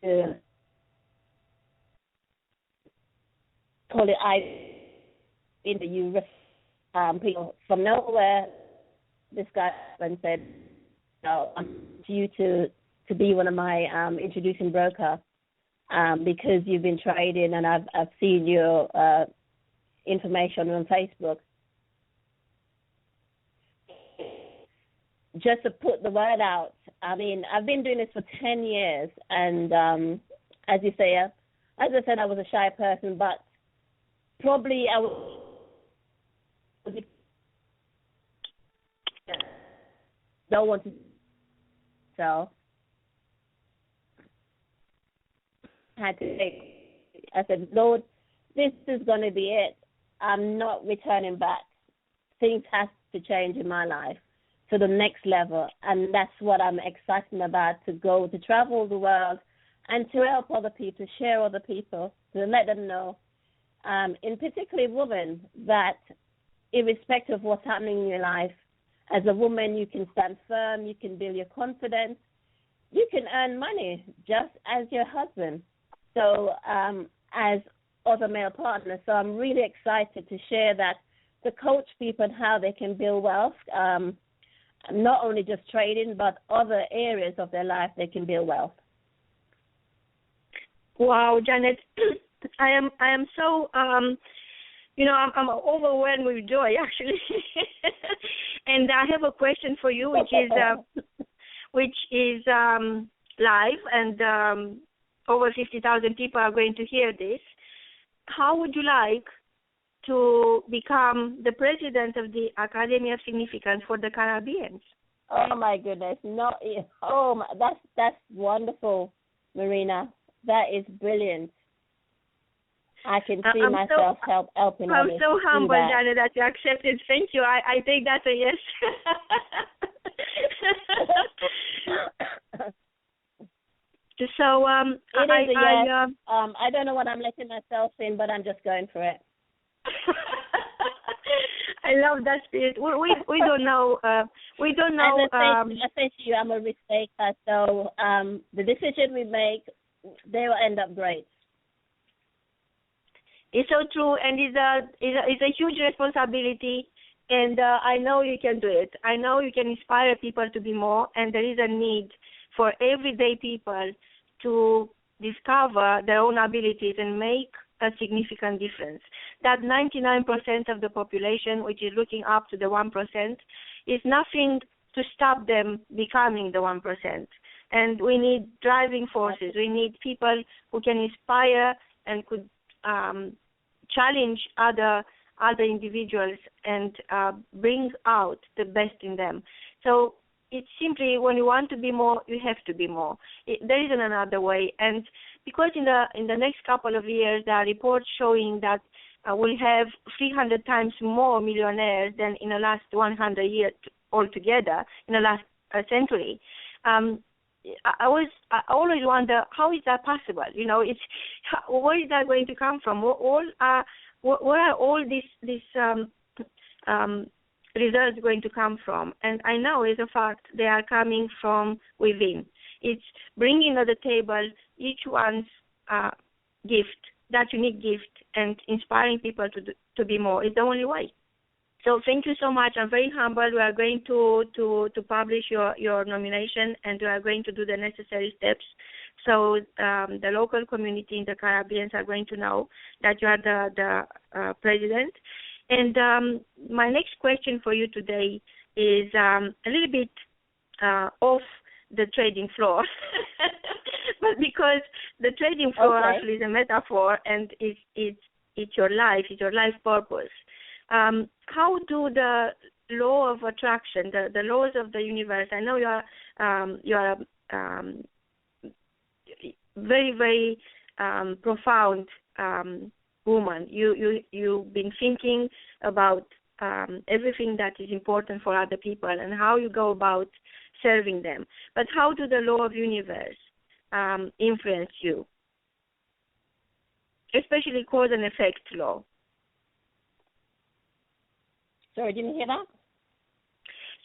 to call it in the U.S. People from nowhere, this guy and said, "No, I want you to be one of my introducing broker because you've been trading and I've seen your information on Facebook." Just to put the word out. I mean, I've been doing this for 10 years, and as you say, as I said, I was a shy person, but probably I don't want to sell. I said, Lord, this is going to be it. I'm not returning back. Things have to change in my life to the next level, and that's what I'm excited about, to travel the world and to help other people, to share other people, to let them know, in particular women, that irrespective of what's happening in your life, as a woman, you can stand firm, you can build your confidence, you can earn money just as your husband, so as other male partners. So I'm really excited to share that, to coach people on how they can build wealth, not only just trading, but other areas of their life they can build wealth. Wow, Janet, I am so I'm overwhelmed with joy actually, and I have a question for you, which is live, and over 50,000 people are going to hear this. How would you like to become the president of the Academy of Significance for the Caribbean? Oh my goodness! No, that's wonderful, Marina. That is brilliant. I can see myself helping others. I'm so humbled, Janet, that you accepted. Thank you. I think that's a yes. So it is a yes. I don't know what I'm letting myself in, but I'm just going for it. I love that spirit. We don't know. We don't know. I say to you, I'm a risk taker, so the decision we make, they will end up great. It's so true, and it's a huge responsibility. And I know you can do it. I know you can inspire people to be more, and there is a need for everyday people to discover their own abilities and make a significant difference. That 99% of the population, which is looking up to the 1%, is nothing to stop them becoming the 1%. And we need driving forces. We need people who can inspire and could challenge other individuals and bring out the best in them. So it's simply, when you want to be more, you have to be more. There isn't another way. And because in the next couple of years, there are reports showing that we'll have 300 times more millionaires than in the last 100 years altogether, in the last century. I always wonder, how is that possible? You know, where is that going to come from? Where are all these results going to come from? And I know, as a fact, they are coming from within. It's bringing to the table each one's gift, that unique gift, and inspiring people to be more. It's the only way. So thank you so much. I'm very humbled. We are going to publish your nomination, and we are going to do the necessary steps. So the local community in the Caribbean are going to know that you are the president. And my next question for you today is a little bit off the trading floor, but because the trading floor actually is a metaphor, and it's your life, it's your life purpose. How do the law of attraction, the laws of the universe? I know you are very, very profound woman. You've been thinking about everything that is important for other people and how you go about serving them. But how do the law of universe influence you? Especially cause and effect law. Sorry, didn't you hear that?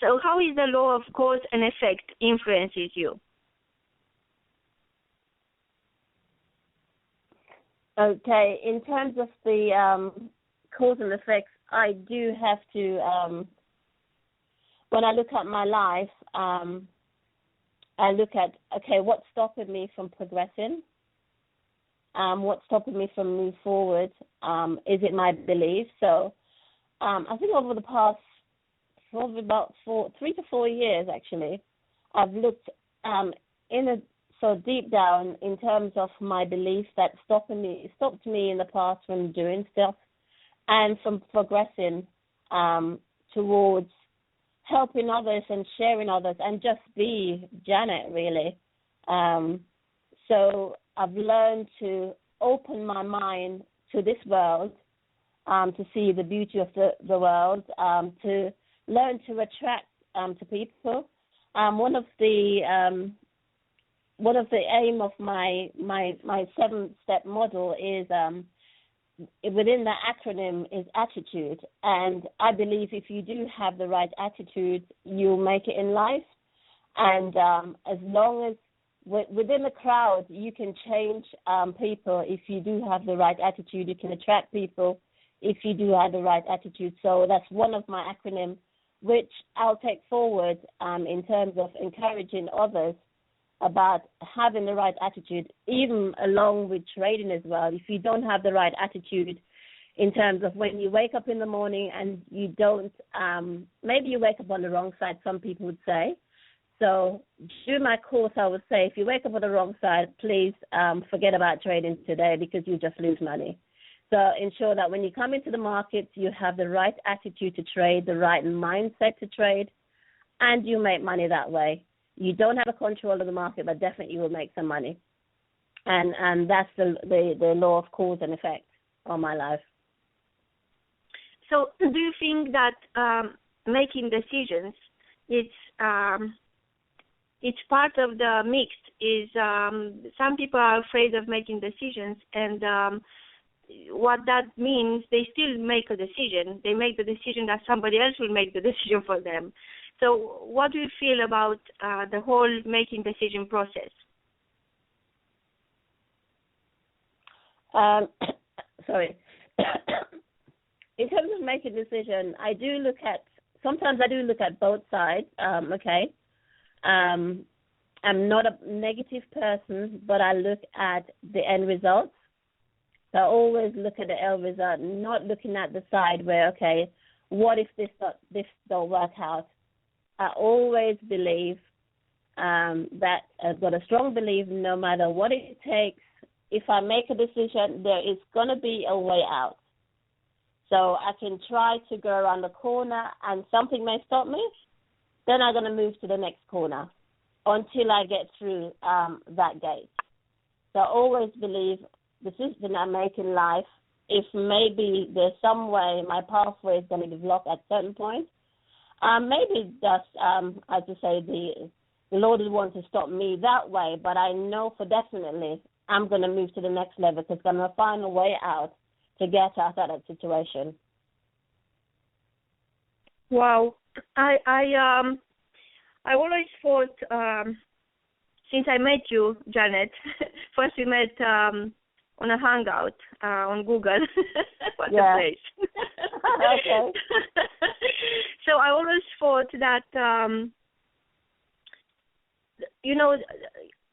So how is the law of cause and effect influences you? Okay, in terms of the cause and effects, I do have to, when I look at my life, I look at, okay, what's stopping me from progressing? What's stopping me from moving forward? Is it my belief? So I think over the past, probably about 3 to 4 years, actually, I've looked so deep down in terms of my beliefs that stopped me in the past from doing stuff and from progressing towards helping others and sharing others and just be Janet, really. So I've learned to open my mind to this world, to see the beauty of the world, to learn to attract to people. One of the aim of my 7-step model is within that acronym is attitude, and I believe if you do have the right attitude, you'll make it in life. And as long as within the crowd, you can change people. If you do have the right attitude, you can attract people if you do have the right attitude. So that's one of my acronyms, which I'll take forward in terms of encouraging others about having the right attitude, even along with trading as well. If you don't have the right attitude in terms of when you wake up in the morning and you don't, maybe you wake up on the wrong side, some people would say. So during my course, I would say, if you wake up on the wrong side, please forget about trading today because you just lose money. So ensure that when you come into the markets, you have the right attitude to trade, the right mindset to trade, and you make money that way. You don't have a control of the market, but definitely you will make some money. And that's the law of cause and effect on my life. So do you think that making decisions, it's part of the mix? Is some people are afraid of making decisions, and what that means, they still make a decision. They make the decision that somebody else will make the decision for them. So what do you feel about the whole making decision process? Sorry. In terms of making a decision, sometimes I do look at both sides, okay. I'm not a negative person, but I look at the end results. So I always look at the end result, not looking at the side where, okay, what if this don't work out? I always believe that I've got a strong belief no matter what it takes, if I make a decision, there is going to be a way out. So I can try to go around the corner and something may stop me, then I'm going to move to the next corner until I get through that gate. So I always believe the decision I make in life, if maybe there's some way my pathway is going to be blocked at certain points, maybe just, as you say, the Lord will want to stop me that way, but I know for definitely I'm going to move to the next level because I'm going to find a way out to get out of that situation. Wow. I always thought, since I met you, Janet, first we met on a hangout on Google. What a place. Okay. So I always thought that,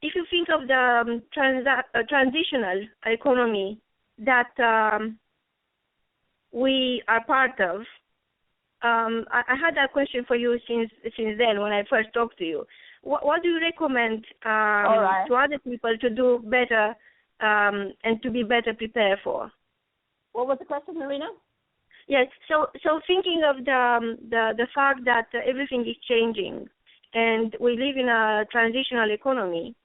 if you think of the transitional economy that we are part of, I had that question for you since then when I first talked to you. What do you recommend to other people to do better and to be better prepared for? What was the question, Marina? Yes. So thinking of the fact that everything is changing and we live in a transitional economy,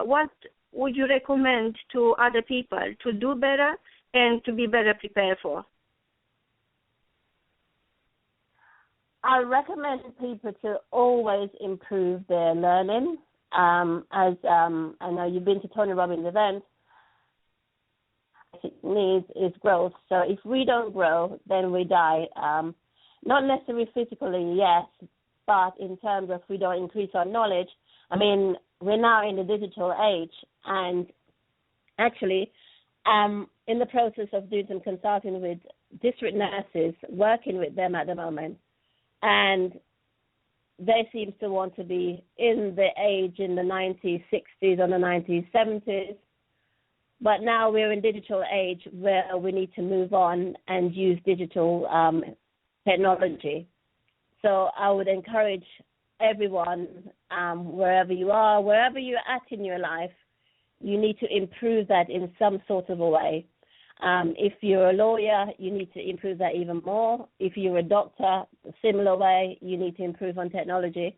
what would you recommend to other people to do better and to be better prepared for? I recommend people to always improve their learning. As I know you've been to Tony Robbins' events, it needs is growth. So if we don't grow, then we die. Not necessarily physically, yes, but in terms of we don't increase our knowledge. I mean, we're now in the digital age, and actually, I'm in the process of doing some consulting with district nurses, working with them at the moment, and they seem to want to be in the age in the 1960s or the 1970s. But now we're in digital age where we need to move on and use digital technology. So I would encourage everyone, wherever you are, wherever you're at in your life, you need to improve that in some sort of a way. If you're a lawyer, you need to improve that even more. If you're a doctor, a similar way, you need to improve on technology.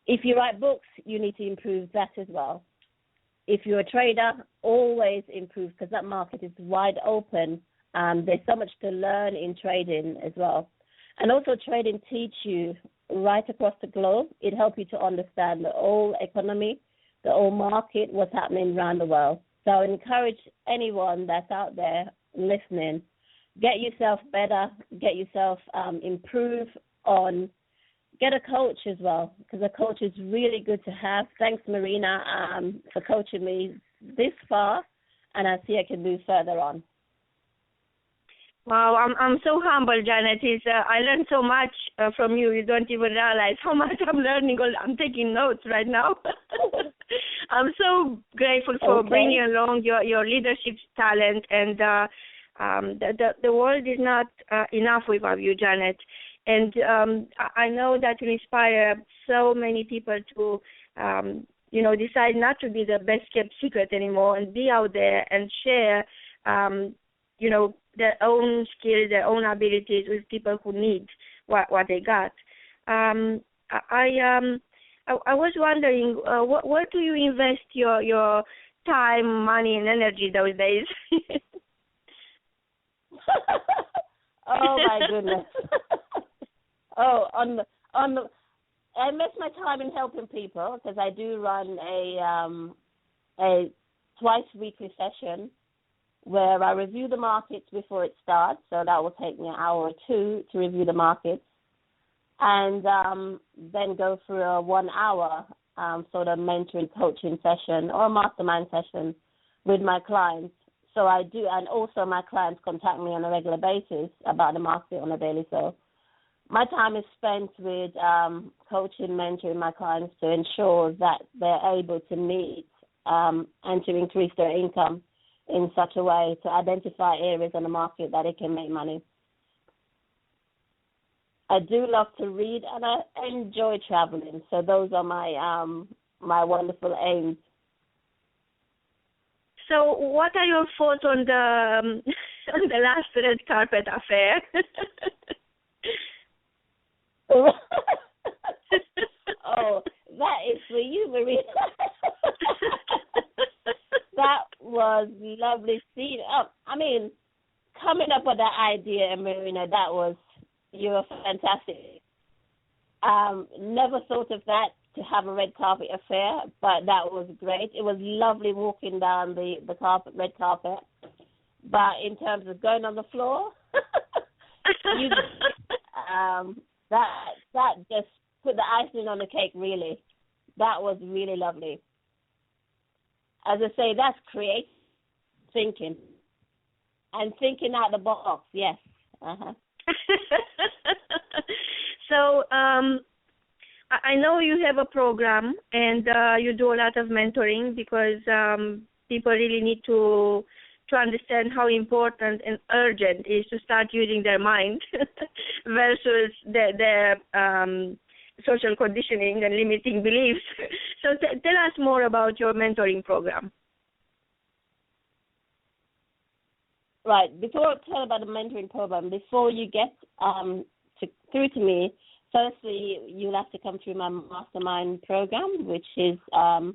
If you write books, you need to improve that as well. If you're a trader, always improve, because that market is wide open. There's so much to learn in trading as well. And also trading teach you right across the globe. It helps you to understand the whole economy, the whole market, what's happening around the world. So I encourage anyone that's out there listening, get yourself better, get yourself improve on, get a coach as well, because a coach is really good to have. Thanks, Marina, for coaching me this far, and I see I can move further on. Wow, I'm so humble, Janet. I learned so much from you. You don't even realize how much I'm learning. I'm taking notes right now. I'm so grateful for bringing along your leadership talent, and the world is not enough without you, Janet. And I know that you inspire so many people to, decide not to be the best kept secret anymore and be out there and share, their own skills, their own abilities with people who need what they got. I was wondering, where do you invest your time, money, and energy those days? Oh my goodness! I invest my time in helping people, because I do run a twice weekly session where I review the markets before it starts. So that will take me an hour or two to review the markets, and then go through a 1 hour sort of mentoring coaching session or mastermind session with my clients. So I do, and also my clients contact me on a regular basis about the market on a daily. So my time is spent with coaching, mentoring my clients to ensure that they're able to meet and to increase their income in such a way to identify areas on the market that it can make money. I do love to read, and I enjoy traveling. So those are my wonderful aims. So what are your thoughts on the last red carpet affair? Oh, that is for you, Maria. That was lovely seeing. Coming up with that idea, Marina, you're fantastic. Never thought of that, to have a red carpet affair, but that was great. It was lovely walking down the red carpet. But in terms of going on the floor, that just put the icing on the cake, really. That was really lovely. As I say, that's creative thinking. And thinking out the box, yes. Uh-huh. So, I know you have a program, and you do a lot of mentoring, because people really need to understand how important and urgent it is to start using their mind versus their social conditioning and limiting beliefs. So tell us more about your mentoring program. Right. Before I tell about the mentoring program, before you get through to me, firstly, you'll have to come through my mastermind program, which is the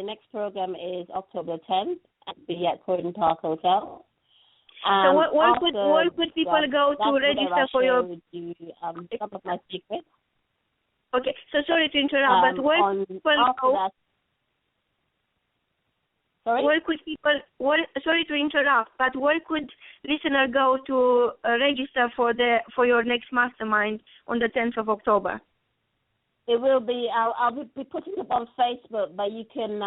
next program is October 10th at the Croydon Park Hotel. So where could people go to register for your... some of my secrets. Okay, so sorry to interrupt, but where could people go... Sorry to interrupt, but where could listener go to register for your next mastermind on the 10th of October? It will be. I'll be putting it on Facebook, but you can